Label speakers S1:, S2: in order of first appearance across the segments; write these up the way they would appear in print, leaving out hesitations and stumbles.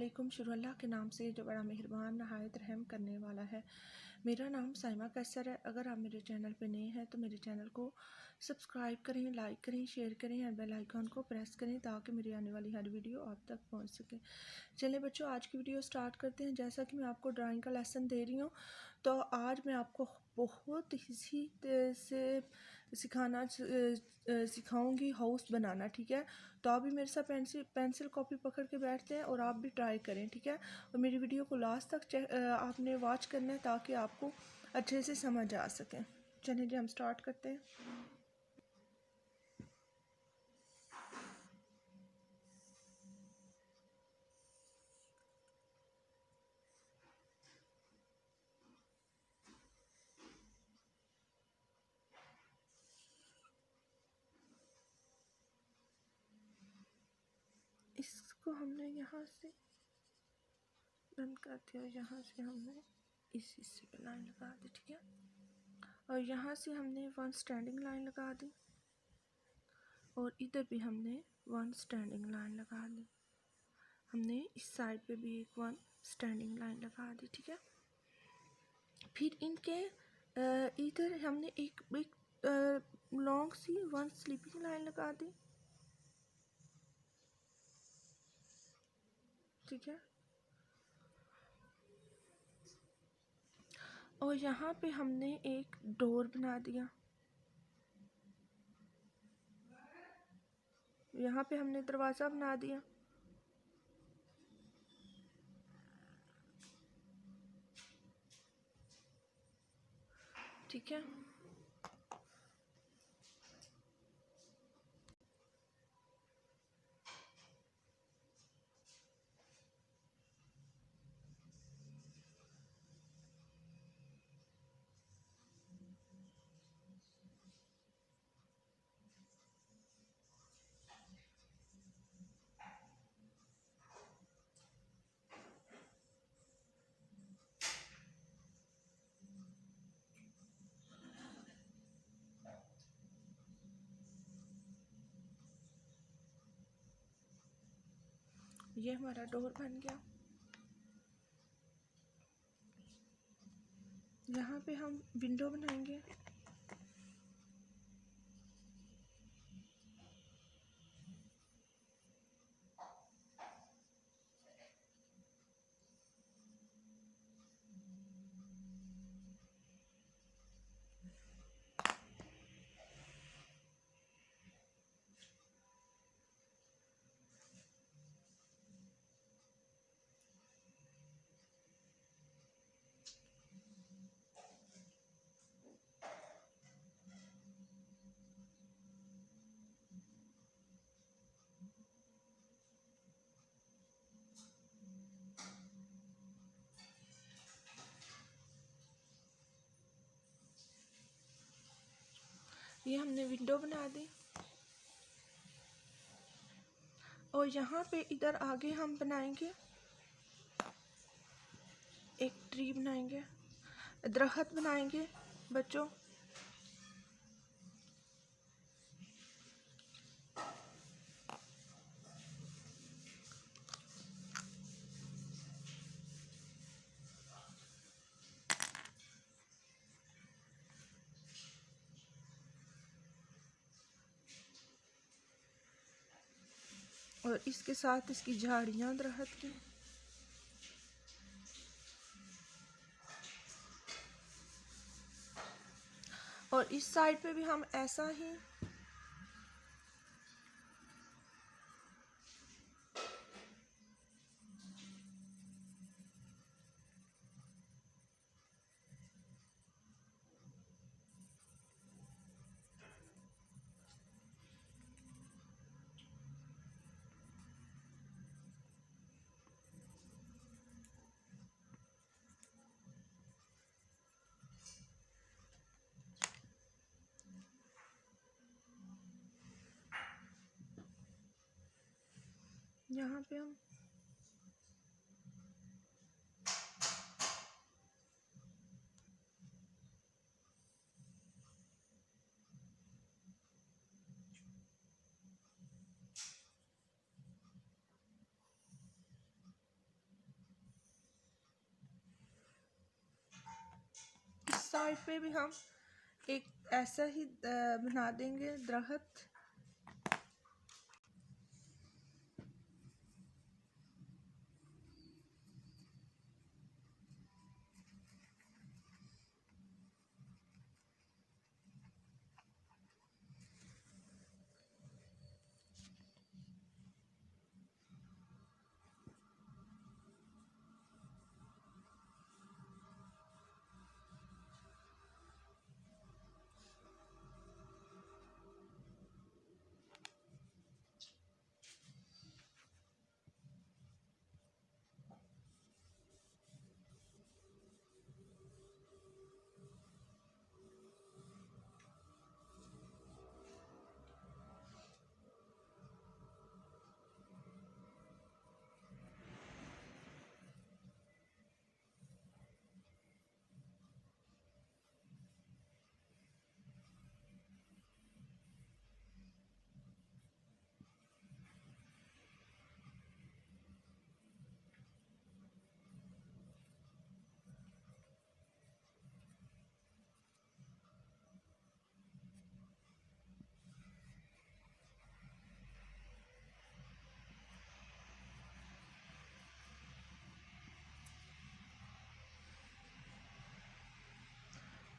S1: अस्सलामुअलैकुम। शुरू अल्लाह के नाम से जो बड़ा मेहरबान नहायत रहम करने वाला है। मेरा नाम साइमा कैसर है। अगर आप मेरे चैनल पे नए हैं तो मेरे चैनल को सब्सक्राइब करें, लाइक करें, शेयर करें और बेल आइकन को प्रेस करें ताकि मेरी आने वाली हर वीडियो आप तक पहुंच सके। चलिए बच्चों, आज की वीडियो स्टार्ट करते हैं। जैसा कि मैं आपको ड्राइंग का लेसन दे रही हूँ, तो आज मैं आपको बहुत इजी से सिखाऊंगी हाउस बनाना। ठीक है, तो आप भी मेरे साथ पेंसिल कॉपी पकड़ के बैठते हैं और आप भी ट्राई करें। ठीक है, और मेरी वीडियो को लास्ट तक आपने वॉच करना है ताकि आपको अच्छे से समझ आ सके। चलिए जी, हम स्टार्ट करते हैं। इसको हमने यहाँ से बंद कर दिया, यहाँ से हमने इस हिस्से पे लाइन लगा दी। ठीक है, और यहाँ से हमने वन स्टैंडिंग लाइन लगा दी और इधर भी हमने वन स्टैंडिंग लाइन लगा दी। हमने इस साइड पे भी एक वन स्टैंडिंग लाइन लगा दी। ठीक है, फिर इनके इधर हमने एक लॉन्ग सी वन स्लीपिंग लाइन लगा दी। ठीक है, और यहाँ पे हमने एक डोर बना दिया। यहाँ पे हमने दरवाज़ा बना दिया। ठीक है, ये हमारा डोर बन गया। यहाँ पे हम विंडो बनाएंगे। ये हमने विंडो बना दी और यहाँ पे इधर आगे हम बनाएंगे एक ट्री बनाएंगे, दरख्त बनाएंगे बच्चों। और इसके साथ इसकी झाड़ियाँ दरख्त की। और इस साइड पे भी हम ऐसा ही यहाँ पे हम साइड पे भी हम एक ऐसा ही बना देंगे दरख्त।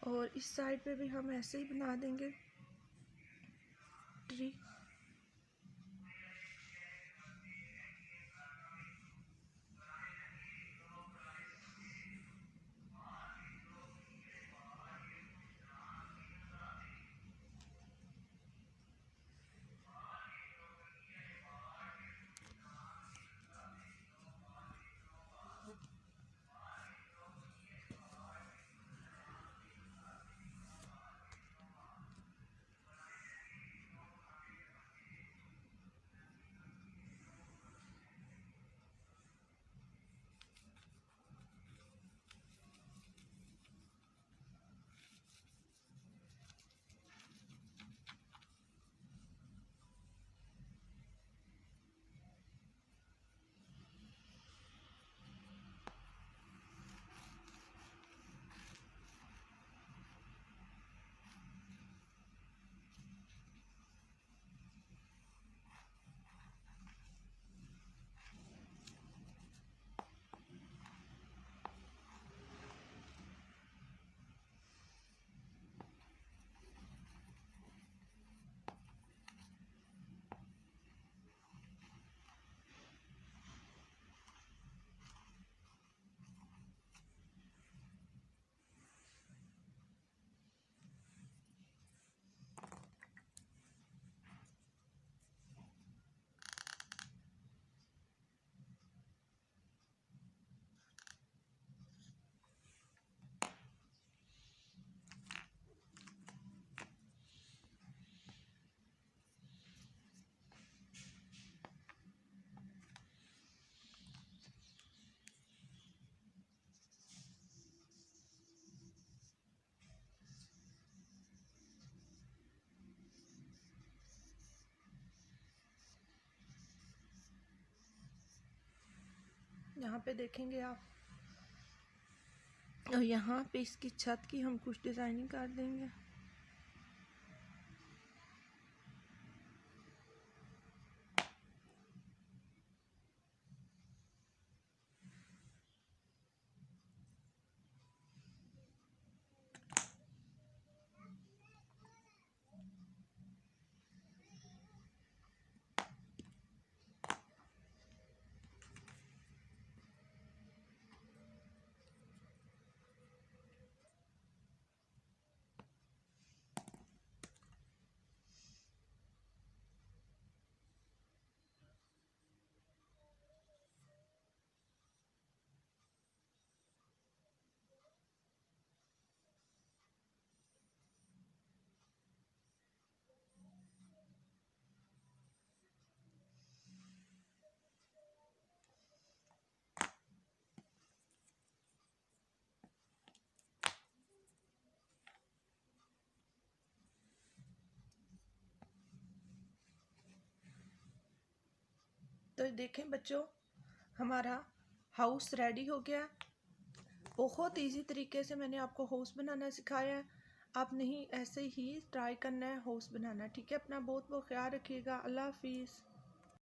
S1: और इस साइड पे भी हम ऐसे ही बना देंगे ट्री। यहाँ पे देखेंगे आप, और यहाँ पे इसकी छत की हम कुछ डिज़ाइनिंग कर देंगे। तो देखें बच्चों, हमारा हाउस रेडी हो गया। बहुत इजी तरीके से मैंने आपको हाउस बनाना सिखाया है। आप नहीं ऐसे ही ट्राई करना है हाउस बनाना, ठीक है। अपना बहुत बहुत ख्याल रखिएगा। अल्लाह हाफिज़।